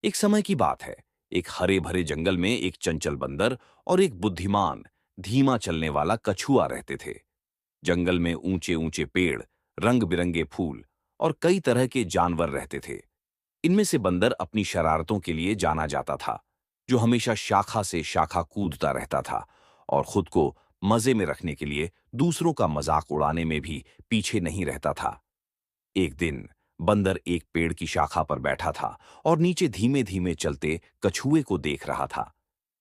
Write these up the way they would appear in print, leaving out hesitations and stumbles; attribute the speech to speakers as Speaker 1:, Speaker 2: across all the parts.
Speaker 1: एक समय की बात है। एक हरे भरे जंगल में एक चंचल बंदर और एक बुद्धिमान, धीमा चलने वाला कछुआ रहते थे। जंगल में ऊंचे ऊंचे पेड़, रंग बिरंगे फूल और कई तरह के जानवर रहते थे। इनमें से बंदर अपनी शरारतों के लिए जाना जाता था, जो हमेशा शाखा से शाखा कूदता रहता था और खुद को मजे में रखने के लिए दूसरों का मजाक उड़ाने में भी पीछे नहीं रहता था। एक दिन बंदर एक पेड़ की शाखा पर बैठा था और नीचे धीमे धीमे चलते कछुए को देख रहा था।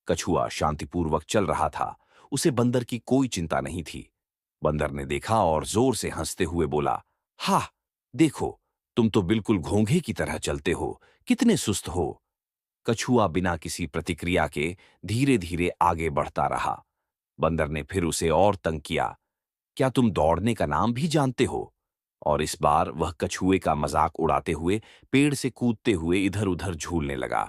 Speaker 1: कछुआ शांतिपूर्वक चल रहा था। उसे बंदर की कोई चिंता नहीं थी। बंदर ने देखा और जोर से हंसते हुए बोला, हा, देखो, तुम तो बिल्कुल घोंघे की तरह चलते हो। कितने सुस्त हो। कछुआ बिना किसी प्रतिक्रिया के धीरे धीरे आगे बढ़ता रहा। बंदर ने फिर उसे और तंग किया, क्या तुम दौड़ने का नाम भी जानते हो? और इस बार वह कछुए का मजाक उड़ाते हुए पेड़ से कूदते हुए इधर उधर झूलने लगा।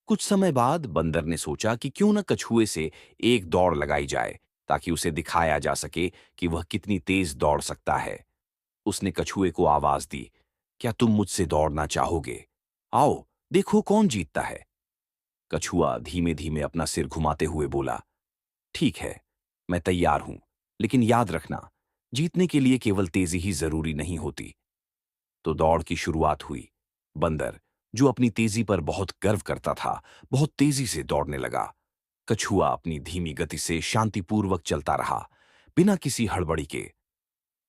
Speaker 1: कुछ समय बाद बंदर ने सोचा कि क्यों न कछुए से एक दौड़ लगाई जाए, ताकि उसे दिखाया जा सके कि वह कितनी तेज दौड़ सकता है। उसने कछुए को आवाज दी, क्या तुम मुझसे दौड़ना चाहोगे? आओ, देखो कौन जीतता है। कछुआ धीमे धीमे अपना सिर घुमाते हुए बोला, ठीक है, मैं तैयार हूं, लेकिन याद रखना, जीतने के लिए केवल तेजी ही जरूरी नहीं होती। तो दौड़ की शुरुआत हुई। बंदर, जो अपनी तेजी पर बहुत गर्व करता था, बहुत तेजी से दौड़ने लगा। कछुआ अपनी धीमी गति से शांतिपूर्वक चलता रहा, बिना किसी हड़बड़ी के।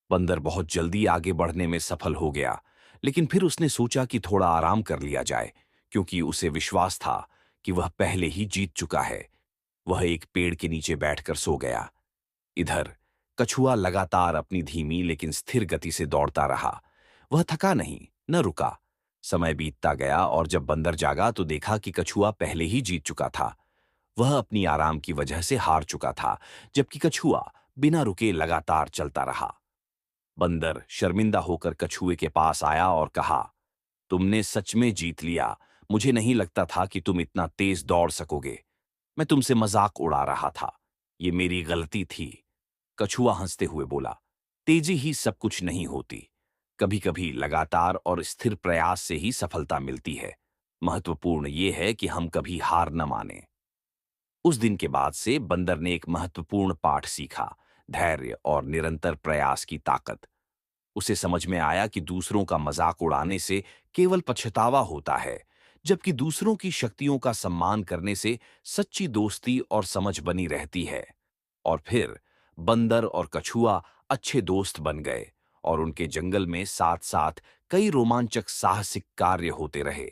Speaker 1: बंदर बहुत जल्दी आगे बढ़ने में सफल हो गया, लेकिन फिर उसने सोचा कि थोड़ा आराम कर लिया जाए, क्योंकि उसे विश्वास था कि वह पहले ही जीत चुका है। वह एक पेड़ के नीचे बैठकर सो गया। इधर कछुआ लगातार अपनी धीमी लेकिन स्थिर गति से दौड़ता रहा। वह थका नहीं, न रुका। समय बीतता गया और जब बंदर जागा तो देखा कि कछुआ पहले ही जीत चुका था। वह अपनी आराम की वजह से हार चुका था, जबकि कछुआ बिना रुके लगातार चलता रहा। बंदर शर्मिंदा होकर कछुए के पास आया और कहा, तुमने सच में जीत लिया। मुझे नहीं लगता था कि तुम इतना तेज दौड़ सकोगे। मैं तुमसे मजाक उड़ा रहा था। ये मेरी गलती थी। कछुआ हंसते हुए बोला, तेजी ही सब कुछ नहीं होती। कभी कभी लगातार और स्थिर प्रयास से ही सफलता मिलती है। महत्वपूर्ण ये है कि हम कभी हार न माने। उस दिन के बाद से बंदर ने एक महत्वपूर्ण पाठ सीखा, धैर्य और निरंतर प्रयास की ताकत। उसे समझ में आया कि दूसरों का मजाक उड़ाने से केवल पछतावा होता है, जबकि दूसरों की शक्तियों का सम्मान करने से सच्ची दोस्ती और समझ बनी रहती है। और फिर बंदर और कछुआ अच्छे दोस्त बन गए और उनके जंगल में साथ साथ कई रोमांचक साहसिक कार्य होते रहे।